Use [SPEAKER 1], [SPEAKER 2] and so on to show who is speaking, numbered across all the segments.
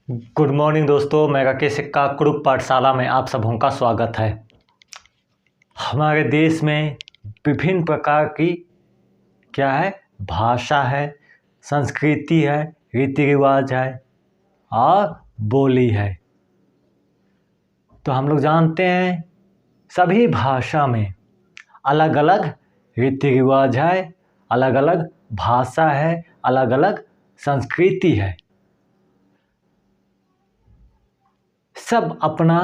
[SPEAKER 1] Good morning दोस्तों, मैं राकेश सिक्का कुरुप पाठशाला में आप सबों का स्वागत है। हमारे देश में विभिन्न प्रकार की भाषा है, संस्कृति है, रीति रिवाज है और बोली है। तो हम लोग जानते हैं सभी भाषा में अलग अलग रीति रिवाज है, अलग अलग भाषा है, अलग अलग संस्कृति है। सब अपना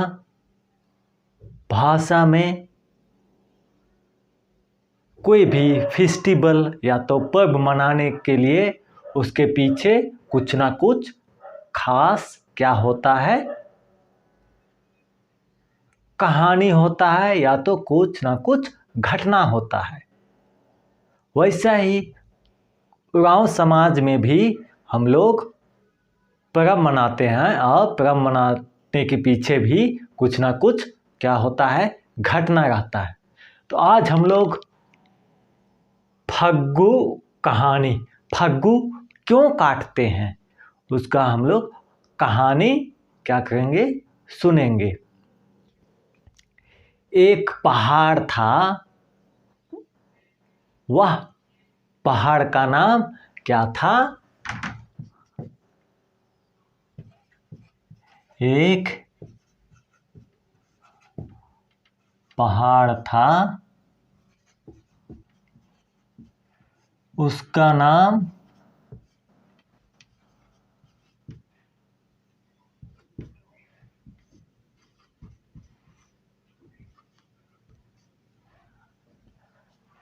[SPEAKER 1] भाषा में कोई भी फेस्टिवल या तो पर्व मनाने के लिए उसके पीछे कुछ ना कुछ खास होता है, कहानी होता है या तो कुछ ना कुछ घटना होता है। वैसा ही गांव समाज में भी हम लोग पर्व मनाते हैं और पर्व मनाने के पीछे भी कुछ ना कुछ होता है, घटना रहता है। तो आज हम लोग फग्गू कहानी, फग्गू क्यों काटते हैं, उसका हम लोग कहानी करेंगे, सुनेंगे। एक पहाड़ था, वह पहाड़ का नाम क्या था? एक पहाड़ था, उसका नाम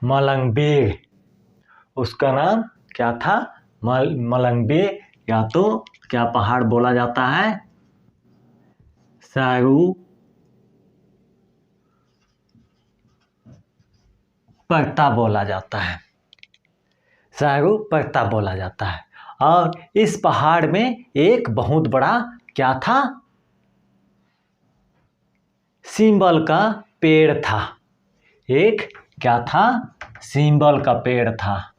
[SPEAKER 1] मलंगबीर। उसका नाम क्या था? मलंगबीर, या तो पहाड़ बोला जाता है? सारू पर्ता बोला जाता है, सारू पर्ता बोला जाता है। और इस पहाड़ में एक बहुत बड़ा था? सिंबल का पेड़ था। एक था? सिंबल का पेड़ था।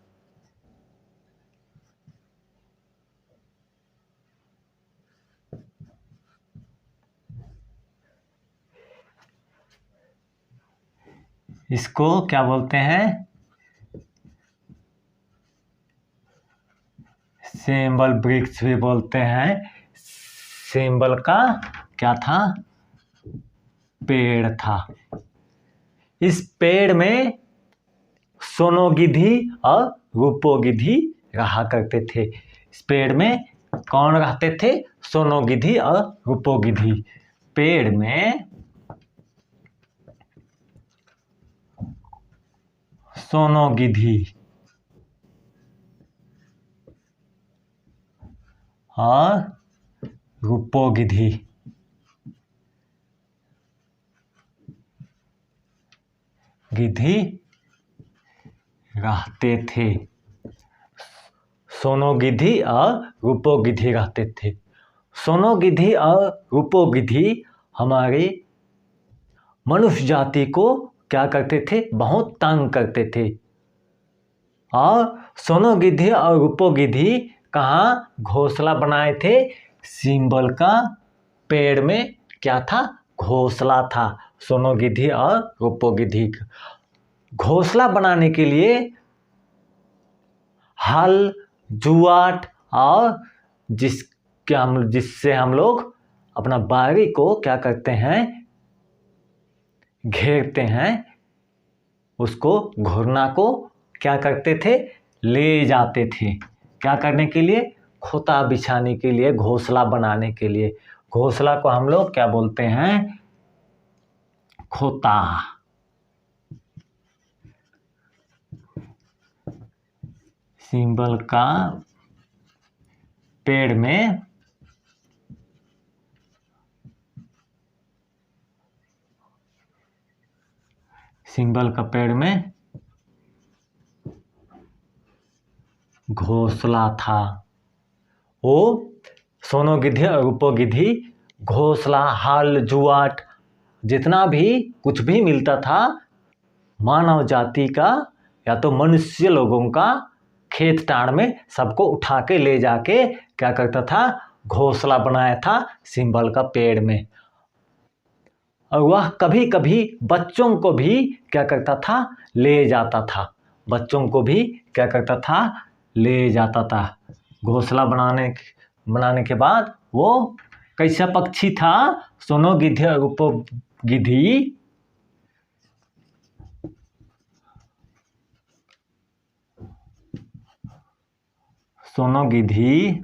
[SPEAKER 1] इसको क्या बोलते हैं? सिंबल वृक्ष भी बोलते हैं। सिंबल का था? पेड़ था। इस पेड़ में सोनोगिद्धि और रूपोगिद्धि रहा करते थे। इस पेड़ में कौन रहते थे? सोनोगिद्धि और रूपोगिद्धि। पेड़ में सोनोगिद्धि और रूपोगिद्धि रहते थे। सोनोगिद्धि और रूपोगिद्धि रहते थे। सोनोगिद्धि और रूपोगिद्धि हमारी मनुष्य जाति को क्या करते थे? बहुत तंग करते थे। और सोनोगिद्धि और रूपोगिद्धि कहाँ घोंसला बनाए थे? सिंबल का पेड़ में था? घोंसला था। सोनोगिद्धि और रूपोगिद्धि घोंसला बनाने के लिए हल, जुआट और जिससे हम लोग अपना बाड़ी को करते हैं? घेरते हैं। उसको घुरना को करते थे? ले जाते थे। क्या करने के लिए? खोता बिछाने के लिए, घोंसला बनाने के लिए। घोंसला को हम लोग क्या बोलते हैं? खोता। सिंबल का पेड़ में घोंसला था। वो सोनोगिद्धि और रूपोगिद्धि घोंसला, हल, जुआट जितना भी कुछ भी मिलता था मानव जाति का या तो मनुष्य लोगों का, खेत टाड़ में सबको उठा के ले जाके क्या करता था? घोंसला बनाया था सिंबल का पेड़ में। और वह कभी कभी बच्चों को भी क्या करता था, ले जाता था। बच्चों को भी क्या करता था, ले जाता था। घोंसला बनाने के बाद वो कैसा पक्षी था, सोनो गिद्ध और रूपो गिद्धी सोनो गिद्धी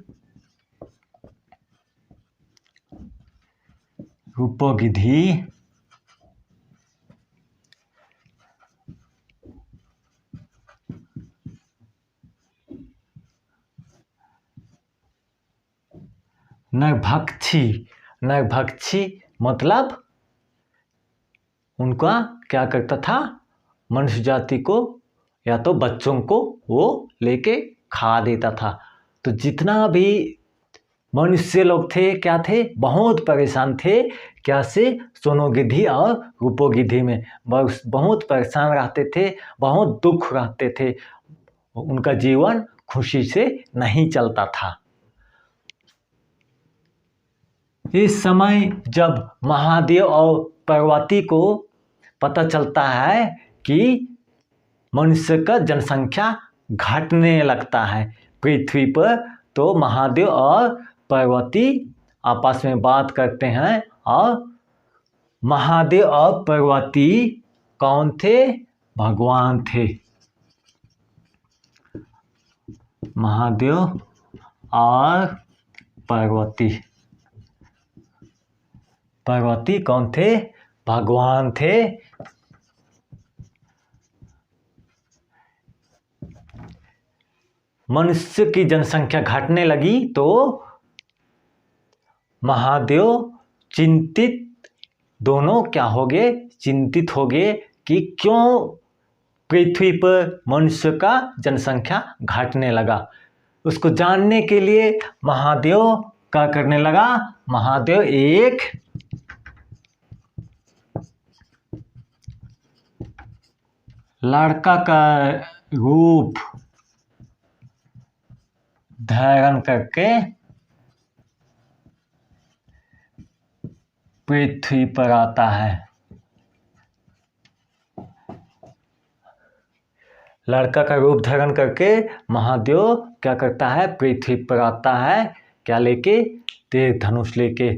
[SPEAKER 1] रूपो गिद्धी नरभक्षी मतलब उनका क्या करता था, मनुष्य जाति को या तो बच्चों को वो लेके खा देता था। तो जितना भी मनुष्य लोग थे क्या थे, बहुत परेशान थे क्या से, सोनो गिद्धी और रूपो गिद्धी में बहुत परेशान रहते थे, बहुत दुख रहते थे। उनका जीवन खुशी से नहीं चलता था। इस समय जब महादेव और पार्वती को पता चलता है कि मनुष्य का जनसंख्या घटने लगता है पृथ्वी पर, तो महादेव और पार्वती आपस में बात करते हैं। और महादेव और पार्वती कौन थे, भगवान थे। महादेव और पार्वती कौन थे, भगवान थे। मनुष्य की जनसंख्या घटने लगी तो महादेव दोनों क्या हो गए, चिंतित हो गए कि क्यों पृथ्वी पर मनुष्य का जनसंख्या घटने लगा। उसको जानने के लिए महादेव क्या करने लगा, महादेव एक लड़का का रूप धारण करके पृथ्वी पर आता है। लड़का का रूप धारण करके महादेव क्या करता है, पृथ्वी पर आता है। क्या लेके, तीर धनुष लेके।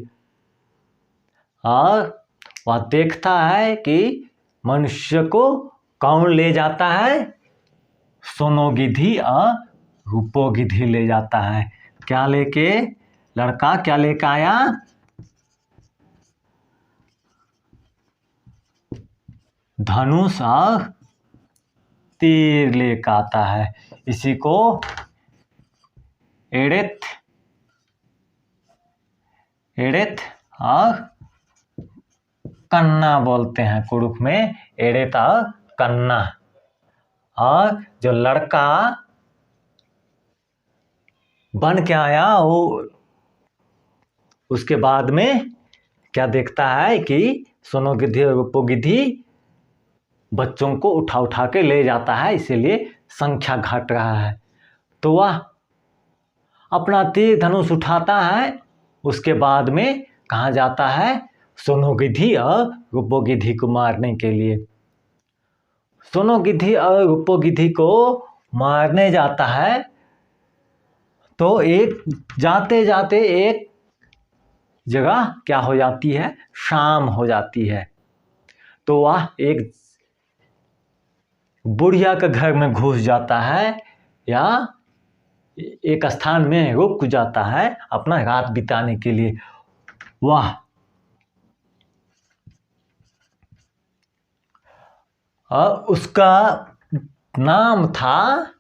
[SPEAKER 1] और वह देखता है कि मनुष्य को कौन ले जाता है, सोनो गिद्धी और रूपो गिद्धी ले जाता है। क्या लेके, लड़का क्या लेके आया, धनुष और तीर लेकर आता है। इसी को एड़ेत और कन्ना बोलते हैं। कुरुख में एड़ेत और कन्ना। और जो लड़का बन के आया वो उसके बाद में क्या देखता है कि सोनो गिद्धी और रूपो गिद्धी बच्चों को उठा के ले जाता है, इसीलिए संख्या घट रहा है। तो वह अपना तीर धनुष उठाता है। उसके बाद में कहाँ जाता है, सोनो गिद्धी और रूपो गिद्धी को मारने के लिए। सोनो गिद्धी और रूपो गिद्धी को मारने जाता है तो एक जाते जाते एक जगह क्या हो जाती है, शाम हो जाती है। तो वह एक बुढ़िया के घर में घुस जाता है या एक स्थान में रुक जाता है अपना रात बिताने के लिए। वह और उसका नाम था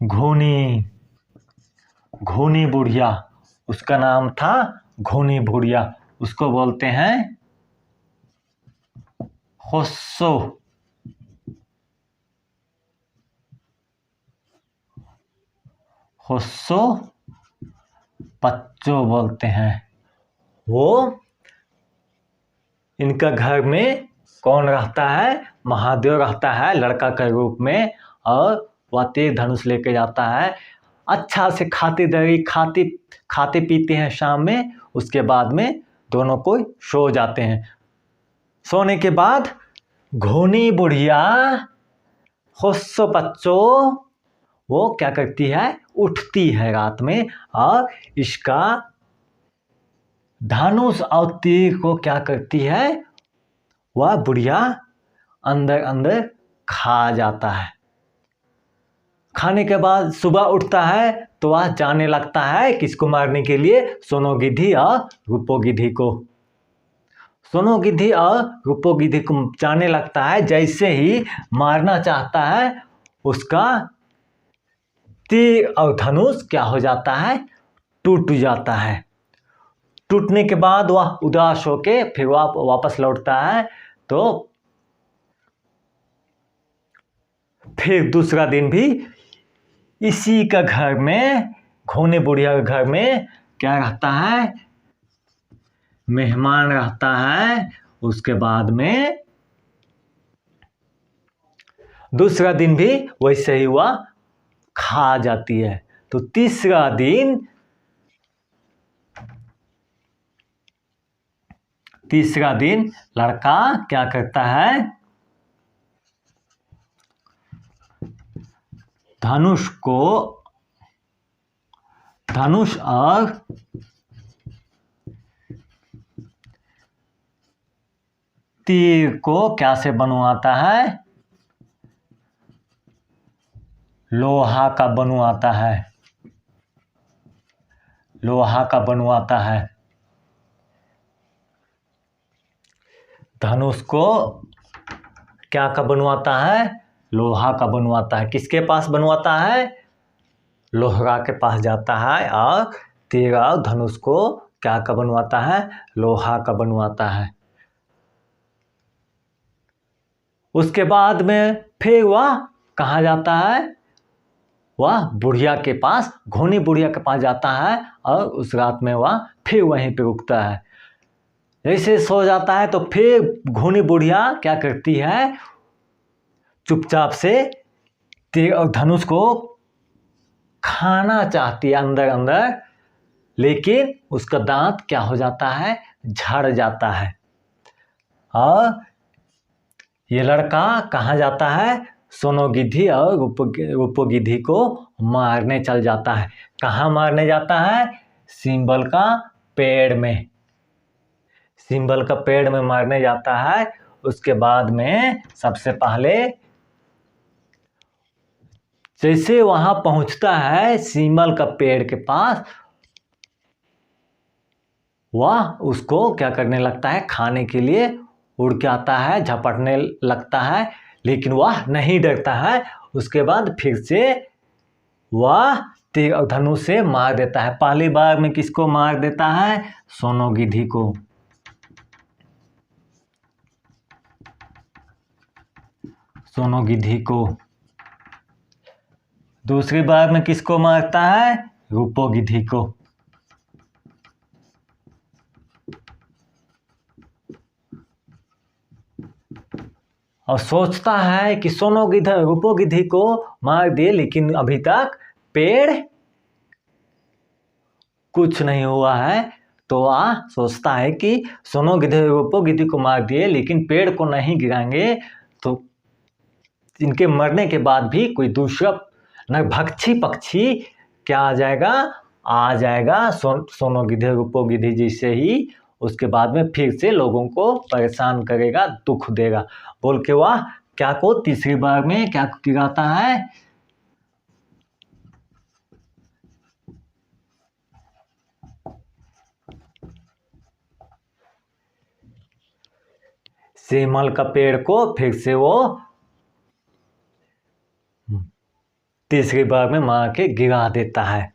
[SPEAKER 1] घोनी बुढ़िया। उसका नाम था घोनी बुढ़िया। उसको बोलते हैं होस्सो पच्चो बोलते हैं। वो इनका घर में कौन रहता है, महादेव रहता है लड़का के रूप में। और वह तीर धनुष लेके जाता है। अच्छा से खाते पीते हैं शाम में। उसके बाद में दोनों को सो जाते हैं। सोने के बाद घोनी बुढ़िया होस्सो बच्चों वो क्या करती है, उठती है रात में और इसका धनुष और तीर को क्या करती है, वह बुढ़िया अंदर अंदर खा जाता है। खाने के बाद सुबह उठता है तो वह जाने लगता है किसको मारने के लिए, सोनो गिद्धि और रूपो गिद्धि को। सोनो गिद्धि और रूपो गिद्धि को जाने लगता है। जैसे ही मारना चाहता है उसका तीर और धनुष क्या हो जाता है, टूट जाता है। टूटने के बाद वह उदास होके फिर वह वापस लौटता है। तो फिर दूसरा दिन भी इसी का घर में, घोने बुढ़िया के घर में क्या रहता है, मेहमान रहता है। उसके बाद में दूसरा दिन भी वैसे ही हुआ, खा जाती है। तो तीसरा दिन लड़का क्या करता है, धनुष और तीर को क्या से बनवाता है, लोहा का बनवाता है। धनुष को क्या का बनवाता है, लोहा का बनवाता है। किसके पास बनवाता है, लोहारा के पास जाता है और तीर और धनुष को क्या का बनवाता है, लोहा का बनवाता है। उसके बाद में फिर वह कहाँ जाता है, वह बुढ़िया के पास, घोनी बुढ़िया के पास जाता है और उस रात में वह फिर वहीं पे रुकता है। जैसे सो जाता है तो फिर घोनी बुढ़िया क्या करती है, चुपचाप से तीर और धनुष को खाना चाहती है अंदर अंदर, लेकिन उसका दांत क्या हो जाता है, झड़ जाता है। और ये लड़का कहाँ जाता है, सोनो गिद्धि और रूपो गिद्धि को मारने चल जाता है। कहाँ मारने जाता है, सिंबल का पेड़ में मारने जाता है। उसके बाद में सबसे पहले जैसे वहां पहुंचता है सिंबल का पेड़ के पास, वह उसको क्या करने लगता है, खाने के लिए उड़ के आता है, झपटने लगता है, लेकिन वह नहीं डरता है। उसके बाद फिर से वह तीर और धनुष से मार देता है। पहली बार में किसको मार देता है, सोनो गिद्धि को। दूसरी बार में किसको मारता है, रूपो गिद्धि को। और सोचता है कि रूपो गिद्धि को मार दिए, लेकिन अभी तक पेड़ कुछ नहीं हुआ है। तो वह सोचता है कि सोनो गिद्धि रूपो गिद्धि को मार दिए, लेकिन पेड़ को नहीं गिराएंगे तो इनके मरने के बाद भी कोई दूसरा नरभक्षी पक्षी क्या आ जाएगा सोनो गिद्धि रूपो गिद्धि जैसे ही। उसके बाद में फिर से लोगों को परेशान करेगा, दुख देगा बोल के वह क्या को तीसरी बार में क्या गिराता है, सेमल का पेड़ को फिर से वो तीसरी बार में मार के गिरा देता है।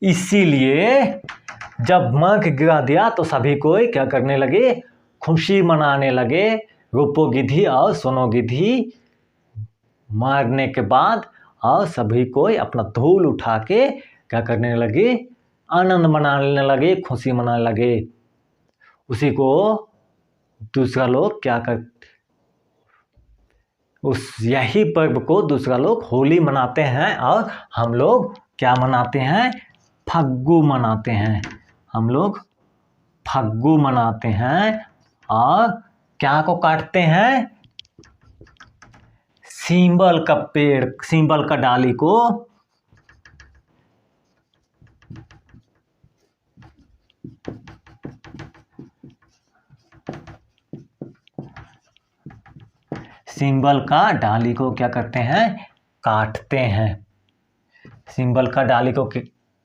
[SPEAKER 1] इसीलिए जब मार के गिरा दिया तो सभी कोई क्या करने लगे, खुशी मनाने लगे। रूपो गिद्धि और सोनो गिद्धि मारने के बाद और सभी कोई अपना धूल उठा के क्या करने लगे, आनंद मनाने लगे, खुशी मनाने लगे। उसी को दूसरा लोग क्या कर उस यही पर्व को दूसरा लोग होली मनाते हैं और हम लोग क्या मनाते हैं, फग्गू मनाते हैं। हम लोग फग्गू मनाते हैं और क्या को काटते हैं, सींबल का पेड़, सींबल का डाली को सिंबल का डाली को क्या करते हैं, काटते हैं। सिंबल का डाली को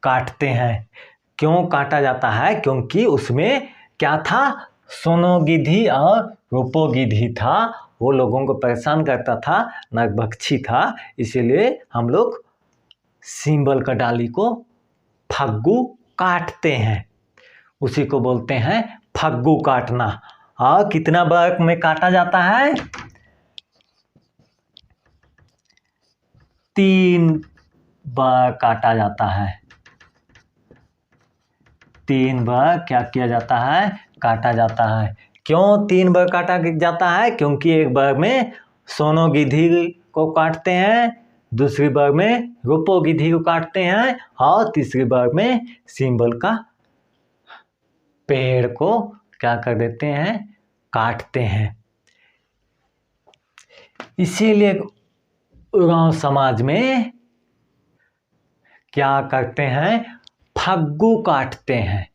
[SPEAKER 1] काटते हैं। क्यों काटा जाता है, क्योंकि उसमें क्या था, सोनो गिद्धि और रूपो गिद्धि था, वो लोगों को परेशान करता था, नरभक्षी था, इसीलिए हम लोग सिंबल का डाली को फग्गू काटते हैं। उसी को बोलते हैं फग्गू काटना। और कितना बार में काटा जाता है, 3 बार काटा जाता है। 3 बार क्या किया जाता है, काटा जाता है। क्यों 3 बार काटा जाता है, क्योंकि एक बार में सोनो गिद्धि को काटते हैं, दूसरी बार में रूपो गिद्धि को काटते हैं और तीसरी बार में सिंबल का पेड़ को क्या कर देते हैं, काटते हैं। इसीलिए गांव समाज में क्या करते हैं, फग्गू काटते हैं।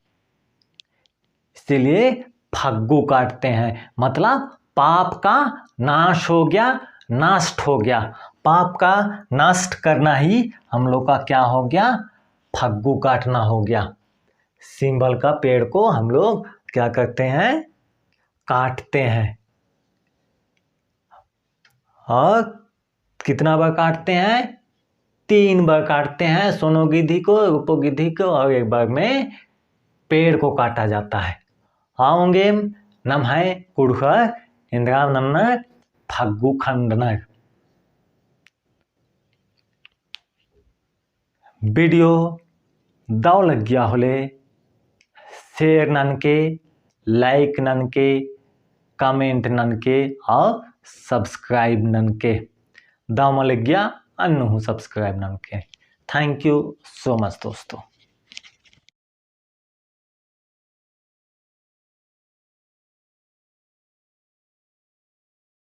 [SPEAKER 1] इसीलिए फग्गू काटते हैं, मतलब पाप का नाश हो गया, नष्ट हो गया। पाप का नष्ट करना ही हम लोग का क्या हो गया, फग्गू काटना हो गया। सिंबल का पेड़ को हम लोग क्या करते हैं, काटते हैं। और कितना बार काटते हैं, 3 बार काटते हैं। सोनो गिद्धि को, रूपो गिद्धि को, और एक बार में पेड़ को काटा जाता है। आओगे नम है कुड़खर इंदिरा नन्नर फग्गू खंडनर। वीडियो दाव लग गया होले, शेयर नन के, लाइक नन के, कमेंट नन के और सब्सक्राइब नन के। दाव में लग गया अन्नू सब्सक्राइब नन के। थैंक यू सो मच दोस्तों।